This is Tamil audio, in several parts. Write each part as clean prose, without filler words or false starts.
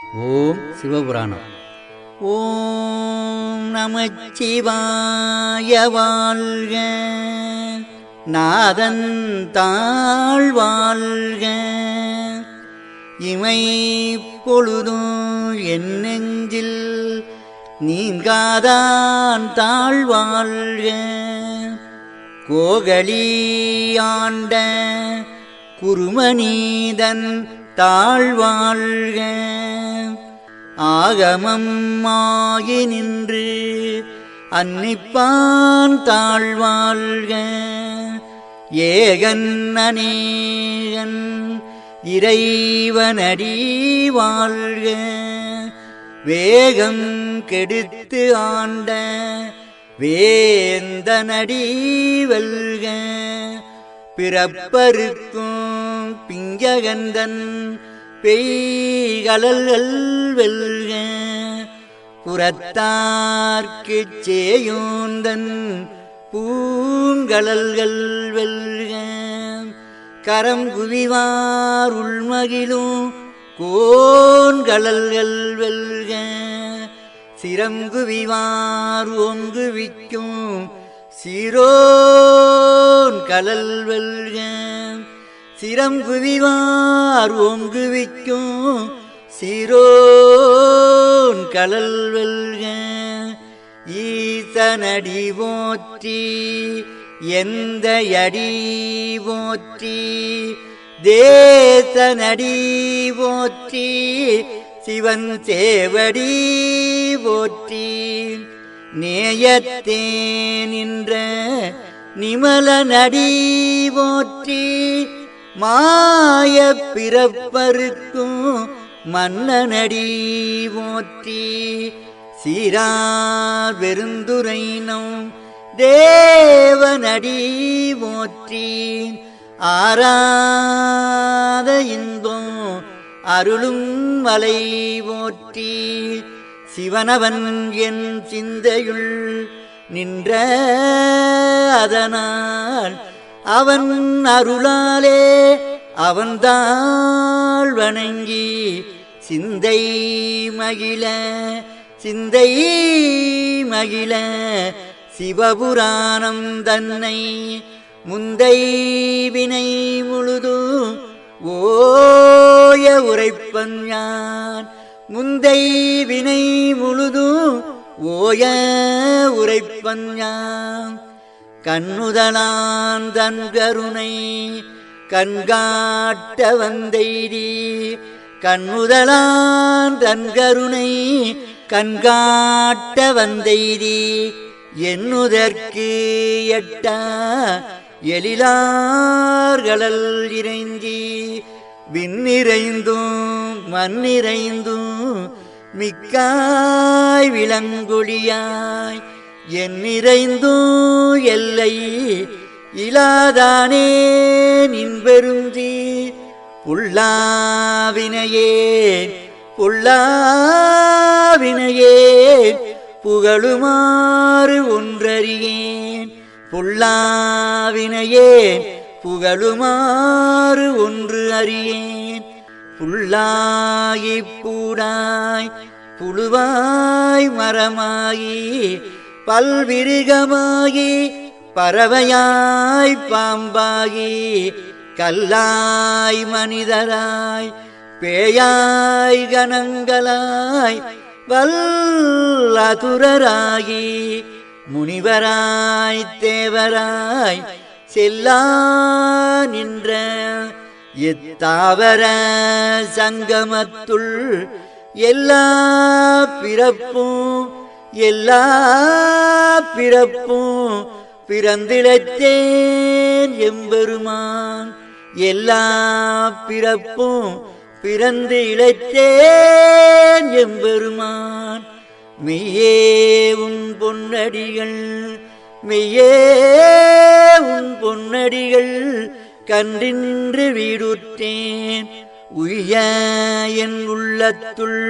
ஓம் சிவபுராணம். ஓம் நமச்சிவாய வாழ்க, நாதன் தாழ் வாழ்க, இமை பொழுதும் என் நெஞ்சில் நீங்காதான் தாழ் வாழ்க, கோகலி ஆண்ட குருமநீதன் தாழ் வாழ்க, ஆகமம் ஆகி நின்று அன்னிப்பான் தாழ் வாழ்க, ஏகன் அநேகன் இறைவனடி வாழ்க, வேகம் கெடுத்து ஆண்ட வேந்தனடி வெல்க, பிறப்பருக்கும் பிஞ்சகந்தன் பெய்கலல்கள் வெல்க, புறத்தார்க்குச் சேயோந்தன் பூங்கலல்கள் வெல்க, கரம் குவிவார் உள்மகிழும் கோன்கலல்கள் வெல்க, சிரம் குவிவார் ஓங்குவிக்கும் சீரோன் கலல் வெல்க, சிரம் குவிவார் ஓங்குவிக்கும் சீரோன் கலல் வெல்க, ஈசனடி போற்றி எந்த அடி போற்றி, தேசனடி போற்றி சிவன் சேவடி போற்றி, நேயத்தே நின்ற நிமலனடி போற்றி, மாய பிறப்பருக்கும் மன்னனடி போற்றி, சீரார் பெருந்துரைனம் தேவனடி போற்றி, ஆராத இன்பம் அருளும் மலை போற்றி, சிவனவன் என் சிந்தையுள் நின்ற அதனால் அவன் அருளாலே அவன்தாள் வணங்கி சிந்தை மகிழ சிவபுராணம் தன்னை முந்தை வினை முழுது ஓய உரைப்பன் யான், முந்தை வினை முழுது ஓய உரைப்பன் யான், கண்ணுதலான் தன் கருணை கண்காட்ட வந்தெய்தி, கண்ணுதலான் தன் கருணை கண்காட்ட வந்தெய்தி, எண்ணுதற்கு எட்டா எழிலார்களல் இறைஞ்சி, விண்ணிறைந்தும் மண்ணிறைந்தும் மிக்காய் விளங்கொழியாய், என்னிறைந்தும் எல்லை இலாதானே நின்பெருந்தி, புல்லாவினையேன் புகழுமாறு ஒன்றறியேன், புல்லாவினையேன் புகழுமாறு ஒன்று அறியேன், புல்லாகி பூடாய் புழுவாய் மரமாகி பல்விருகமாகி பறவையாய் பாம்பாகி, கல்லாய் மனிதராய் பேயாய் கணங்களாய் வல்லதுரராகி, முனிவராய் தேவராய் செல்லா நின்ற எத்தாவர சங்கமத்துள் எல்லா பிறப்பும் பிறந்திழைத்தேன் எம்பெருமான், எல்லா பிறப்பும் பிறந்து இழைத்தேன் எம்பெருமான், மெய்யே உன் பொன்னடிகள் கன்றின்று வீடுற்றேன், உய்ய என் உள்ளத்துள்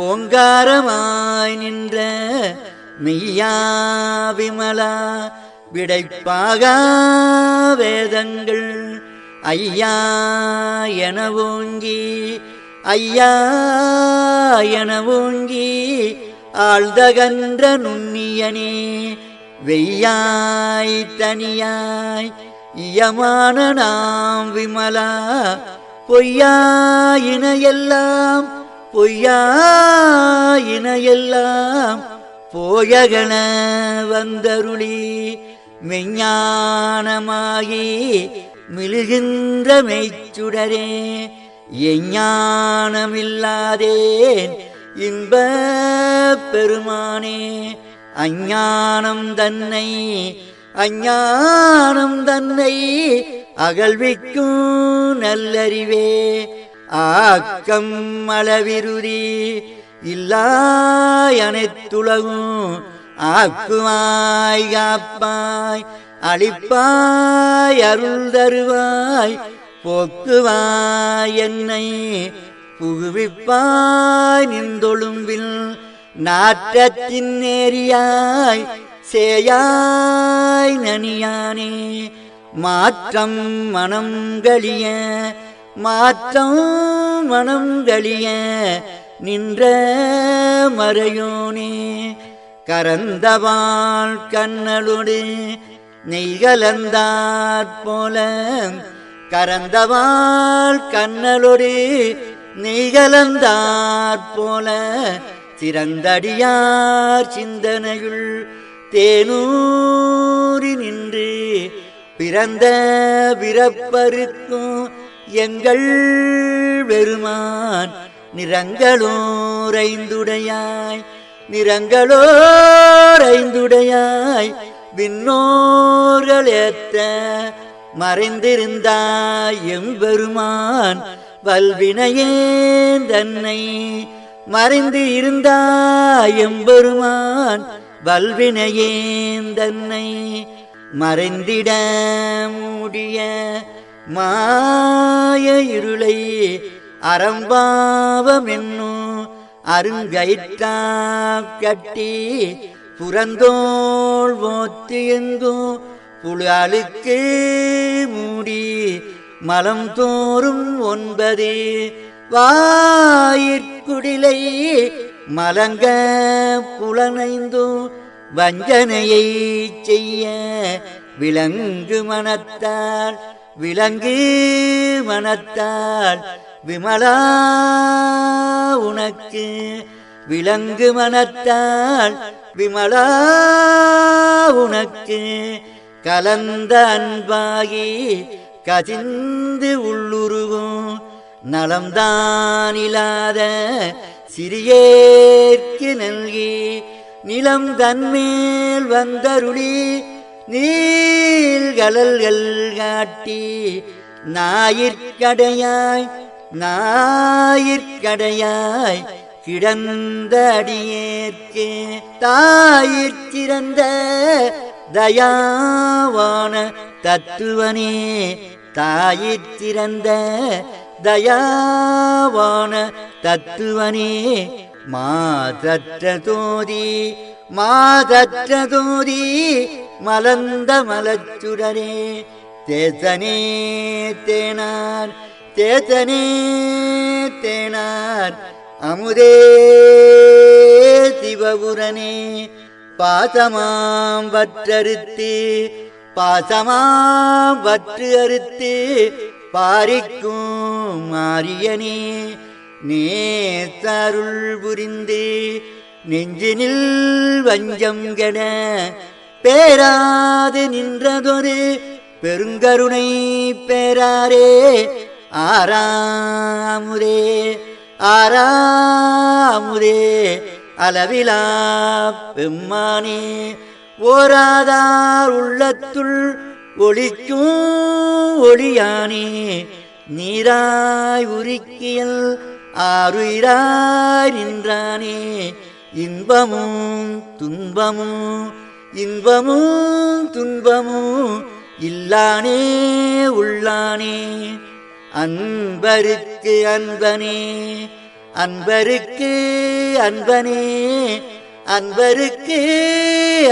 ஓங்காரமாய் நின்ற மெய்யா விமலா விடைப்பாக வேதங்கள் ஐயா என ஓங்கி ஐயா என ஓங்கி ஆழ்தகன்ற நுண்ணியனே வெய்யாய் தனியாய் இயமான நாம் விமலா பொய்யாயினையெல்லாம் பொய்யாயினையெல்லாம் போயகன வந்தருளி மெஞ்ஞானமாகி மிழுகின்ற மெய்ச்சுடரே எஞ்ஞானமில்லாதேன் இன்ப பெருமானே அஞ்ஞானம் தன்னை அகழ்விக்கும் நல்லறிவே ஆக்கம் அளவிருதி இல்லாய் அனைத்துலகும் ஆக்குவாய் காப்பாய் அளிப்பாய் அருள் தருவாய் போக்குவாய் என்னை புகுவிப்பாய் நின்றொழும்பில் நாற்றத்தின் நேரியாய் சேயாய் நனியானே மாற்றம் மனம் கழிய நின்ற மறையோனே கரந்தவாள் கண்ணலோடு நெய்கலந்தாற்போல கரந்தவாள் கண்ணலோடு நெய்கலந்தாற்போல சிறந்தடியார் சிந்தனையுள் தேனூறி நின்று பிறந்த பிறப்பருக்கும் எங்கள் பெருமான் நிறங்களோரைந்துடையாய் விண்ணோர்கள் ஏத்த மறைந்திருந்தாய் எம்பெருமான் வல்வினையேன் தன்னை மறைந்து இருந்தாய் எம்பெருமான் வல்வினையேன் தன்னை மறைந்திட மூடிய மாய இருளை அறம்பாவமென்னும் அருங்கயிற்றா கட்டி புறந்தோள் போத்து எங்கும் புலாளுக்கு மூடி மலம் தோறும் 9 வாயிற்குடிலை மலங்க புலனைந்தும் வஞ்சனையை செய்ய விலங்கு மனத்தால் விமலா உனக்கு விலங்கு மனத்தால் விமலா உனக்கு கலந்த அன்பாகி கசிந்து உள்ளுருகும் நலம்தானில்லாத சிறியேற்கு நல்கி நிலம் தன்மேல் வந்தருளி நீள்கடல்கள் காட்டி ஞாயிற்கடையாய் கிடந்த அடியேற்கு தாயிற்சிறந்த தயாவான தத்துவனே தாயிற்சிறந்த தயாவான தத்துவனே மாதற்ற தோதி மலர்ந்த மலச்சுடரே தேசனே தேனார் அமுதே சிவபுரனே பாசமாம் வற்று அறுத்து பாரிக்கும் மாரியனே நேசருள் புரிந்து நெஞ்சினில் வஞ்சம் கெட பேராது நின்றதொரு பெருங்கருணை பேராரே ஆறாமுதே அளவிலா பெம்மானே ஓராதார் உள்ளத்துள் ஒளிக்கும் ஒளியானே நீராய் உருக்கியல் ஆறுயிராய் நின்றானே இன்பமும் துன்பமும் இல்லானே உள்ளானே அன்பருக்கு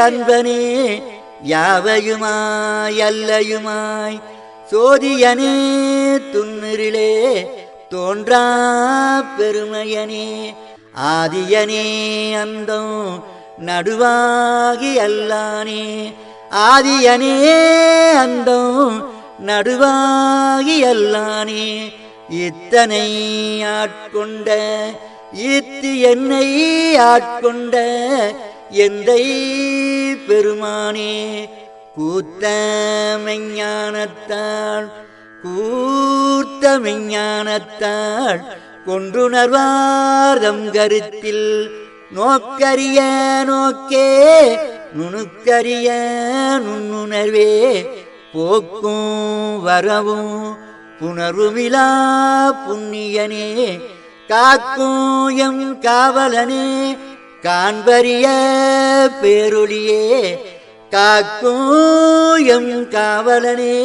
அன்பனே யாவையுமாய் அல்லையுமாய் சோதியனே தோன்றா பெருமையனே ஆதியனே அந்தம் நடுவாகி அல்லானே ஆதியனே அந்தம் நடுவாகி அல்லானே இத்தனை ஆட்கொண்ட ஈத்து என்னை ஆட்கொண்ட எந்தை பெருமானே கூத்த மெஞ்ஞானத்தாள் கொன்றுணர்வார்தம் கருத்தில் நோக்கரிய நோக்கே நுணுக்கரிய நுண்ணுணர்வே போக்கும் வரவும் புணர்வுமிலா புண்ணியனே காக்கும் எம் காவலனே காண்பரிய பேரொளியே காக்கும் எம் காவலனே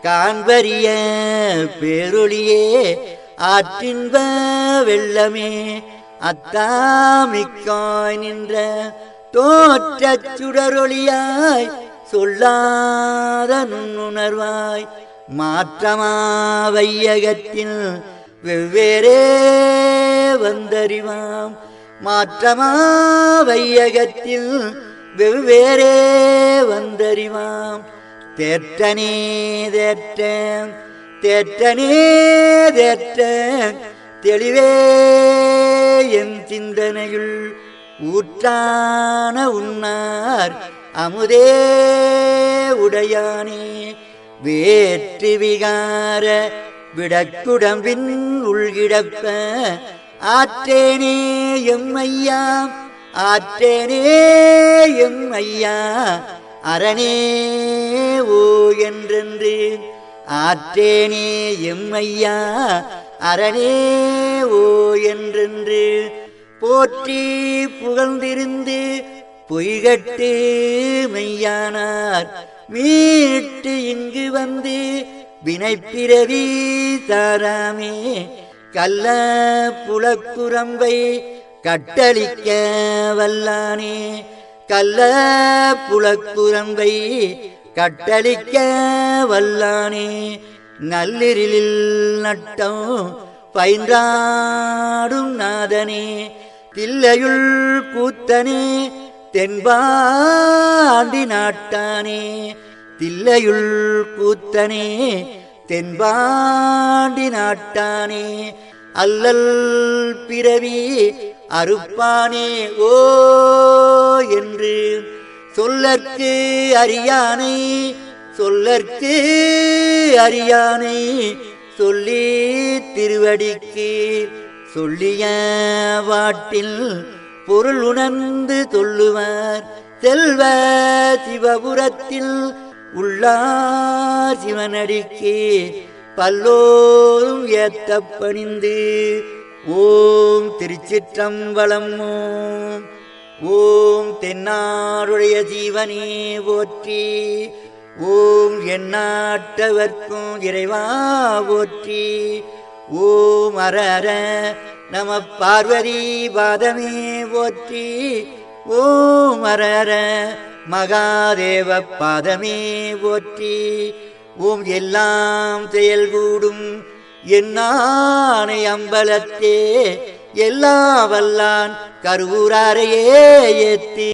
காண்பரிய பேரொளியே ஆற்றின்ப வெள்ளமே அத்தாமிக்காய் நின்ற தோற்றச் சுடரொளியாய் சொல்லாத நுண்ணுணர்வாய் மாற்றமா வையகத்தில் வெவ்வேறே வந்தறிவாம் மாற்றமா வையகத்தில் வெவ்வேறே வந்தறிவாம் தேற்றனே தேற்றன் தேற்றனே தேற்றன் தெளிவே என் சிந்தனையுள் ஊற்றான உன்னார் அமுதே உடையானே வேற்று விகார விடக்குடம்பின் உள்கிடப்ப ஆற்றேனே எம்மையா ஆற்றேனே எம்மையா அரணே ஓ என்றென்று ஆற்றேனே எம்மையா அரணே ஓ என்றென்று போற்றி புகழ்ந்திருந்து பொய்கட்டு மெய்யானார் மீட்டு இங்கு வந்து வினைப்பிறவி தாராமே கள்ள புலக்குரம்பை கட்டளிக்க வல்லானே கள்ள புலக்குரம்பை கட்டளிக்க வல்லானே நல்லிரிலில் நட்டம் பயின்றாடும் நாதனே தில்லையுள் கூத்தனே தென்பாண்டி நாட்டானே தில்லையுள் கூத்தனே தென்பாண்டி நாட்டானே அல்லல் பிறவி அறுப்பானே ஓ என்று சொல்லற்கு அறியானை சொல்லற்கு அறியானை சொல்லி திருவடிக்கு சொல்லிய வாட்டில் பொருள் உணர்ந்து சொல்லுவார் செல்வ சிவபுரத்தில் உள்ளார் சிவனடிக்கு பல்லோரும் ஏத்த பணிந்து ஓம் திருச்சிற்றம்பலம் ஓம் தென்னாடுடைய ஜீவனே போற்றி ஓம் எந்நாட்டவர்க்கும் இறைவா போற்றி ஓம் அரர நம பார்வதி பாதமே போற்றி ஓம் அரர மகாதேவ பாதமே போற்றி ஓம் எல்லாம் செயல்கூடும் என்னானை அம்பலத்தே எல்லா வல்லான் கருவூராரையே ஏத்தி